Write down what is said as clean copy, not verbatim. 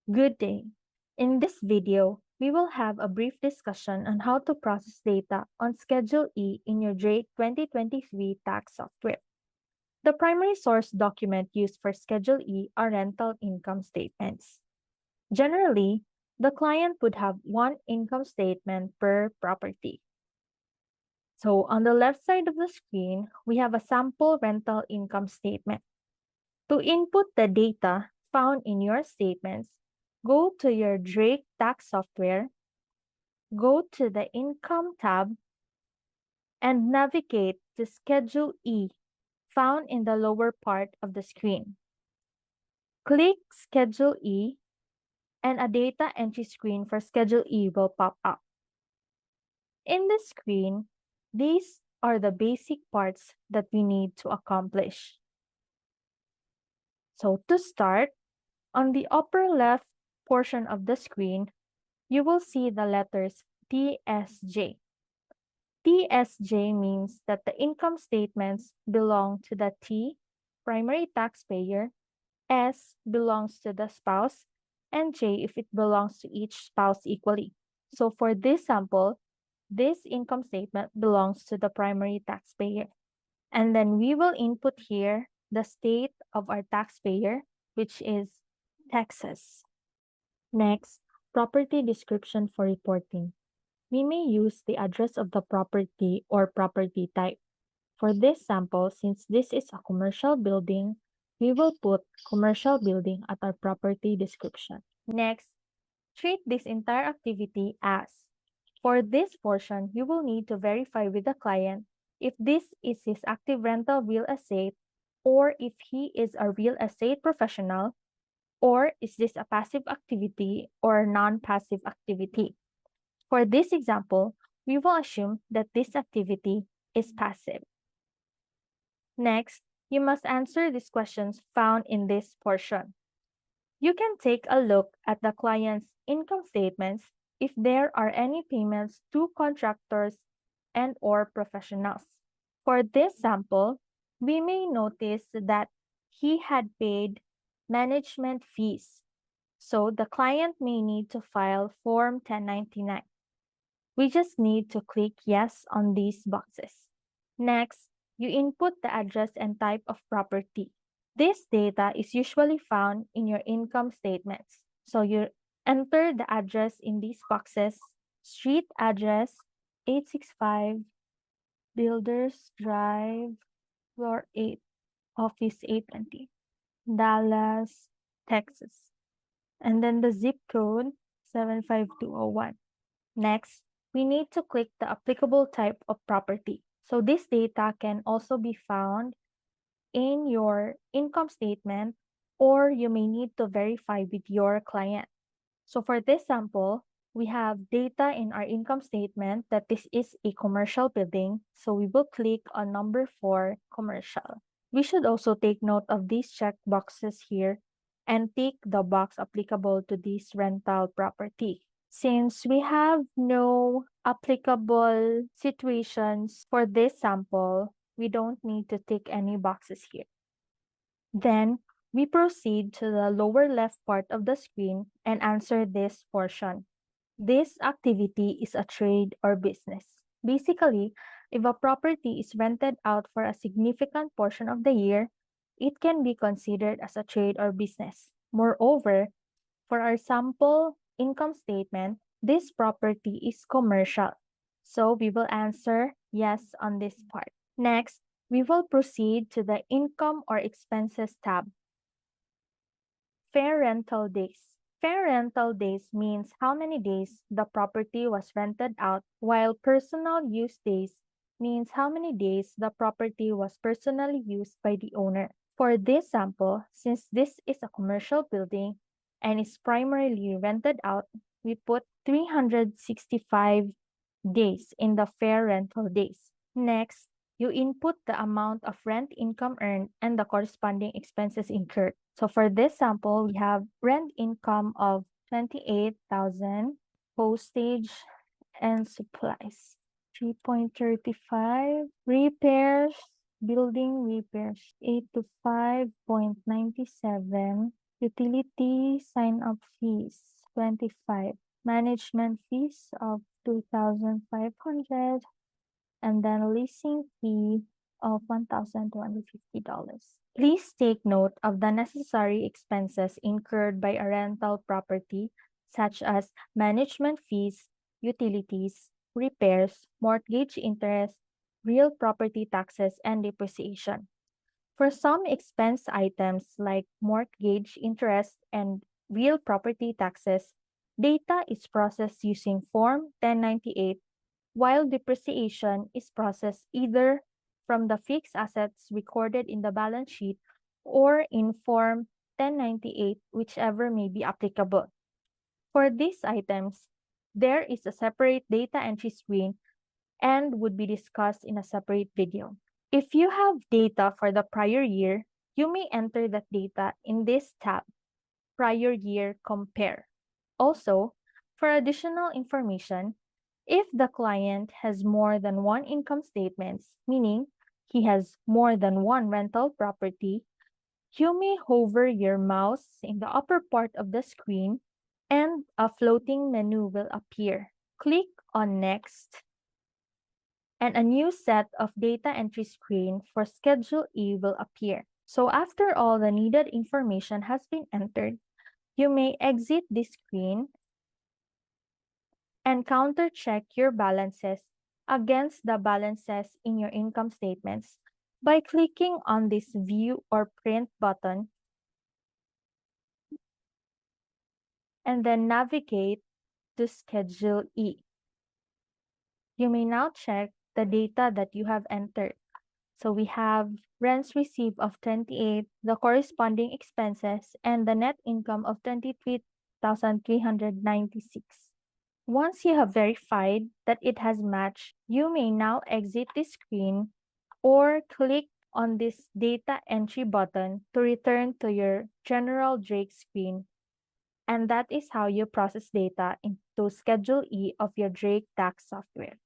Good day. In this video, we will have a brief discussion on how to process data on Schedule E in your Drake 2023 tax software. The primary source document used for Schedule E are rental income statements. Generally, the client would have one income statement per property. So on the left side of the screen, we have a sample rental income statement. To input the data found in your statements, go to your Drake tax software, go to the Income tab, and navigate to Schedule E found in the lower part of the screen. Click Schedule E, and a data entry screen for Schedule E will pop up. In the screen, these are the basic parts that we need to accomplish. So to start, on the upper left portion of the screen, you will see the letters TSJ. TSJ means that the income statements belong to the T, primary taxpayer, S belongs to the spouse, and J if it belongs to each spouse equally. So for this sample, this income statement belongs to the primary taxpayer. And then we will input here the state of our taxpayer, which is Texas. Next, property description for reporting. We may use the address of the property or property type. For this sample, since this is a commercial building, we will put commercial building at our property description. Next, treat this entire activity as. For this portion, you will need to verify with the client if this is his active rental real estate or if he is a real estate professional, or is this a passive activity or non-passive activity. For this example, we will assume that this activity is passive. Next, you must answer these questions found in this portion. You can take a look at the client's income statements if there are any payments to contractors and/or professionals. For this sample, we may notice that he had paid management fees, so the client may need to file Form 1099. We just need to click yes on these boxes. Next, you input the address and type of property. This data is usually found in your income statements. So you enter the address in these boxes: street address 865 Builders Drive, floor 8, office 820, Dallas, Texas. And then the zip code 75201. Next, we need to click the applicable type of property. So this data can also be found in your income statement, or you may need to verify with your client. So for this sample, we have data in our income statement that this is a commercial building. So we will click on number 4, commercial. We should also take note of these check boxes here and tick the box applicable to this rental property. Since we have no applicable situations for this sample, we don't need to tick any boxes here. Then, we proceed to the lower left part of the screen and answer this portion. This activity is a trade or business. Basically, if a property is rented out for a significant portion of the year, it can be considered as a trade or business. Moreover, for our sample income statement, this property is commercial. So we will answer yes on this part. Next, we will proceed to the Income or Expenses tab. Fair rental days. Fair rental days means how many days the property was rented out, while personal use days means how many days the property was personally used by the owner. For this sample, since this is a commercial building and is primarily rented out, we put 365 days in the fair rental days. Next, you input the amount of rent income earned and the corresponding expenses incurred. So for this sample, we have rent income of 28,000, postage and supplies 3.35, repairs, building repairs 8 to 5.97, Utility sign-up fees, 25. Management fees of 2,500, and then leasing fee of $1,250. Please take note of the necessary expenses incurred by a rental property, such as management fees, utilities, repairs, mortgage interest, real property taxes, and depreciation. For some expense items like mortgage interest and real property taxes, data is processed using Form 1098, while depreciation is processed either from the fixed assets recorded in the balance sheet or in Form 1098, whichever may be applicable. For these items, there is a separate data entry screen and would be discussed in a separate video. If you have data for the prior year, you may enter that data in this tab, Prior Year Compare. Also, for additional information, if the client has more than one income statements, meaning he has more than one rental property, you may hover your mouse in the upper part of the screen and a floating menu will appear. Click on Next and a new set of data entry screen for Schedule E will appear. So after all the needed information has been entered, you may exit this screen and counter-check your balances against the balances in your income statements by clicking on this View or Print button and then navigate to Schedule E. You may now check the data that you have entered. So we have rents received of 28, the corresponding expenses, and the net income of 23,396. Once you have verified that it has matched, you may now exit the screen or click on this data entry button to return to your general Drake screen. And that is how you process data into Schedule E of your Drake tax software.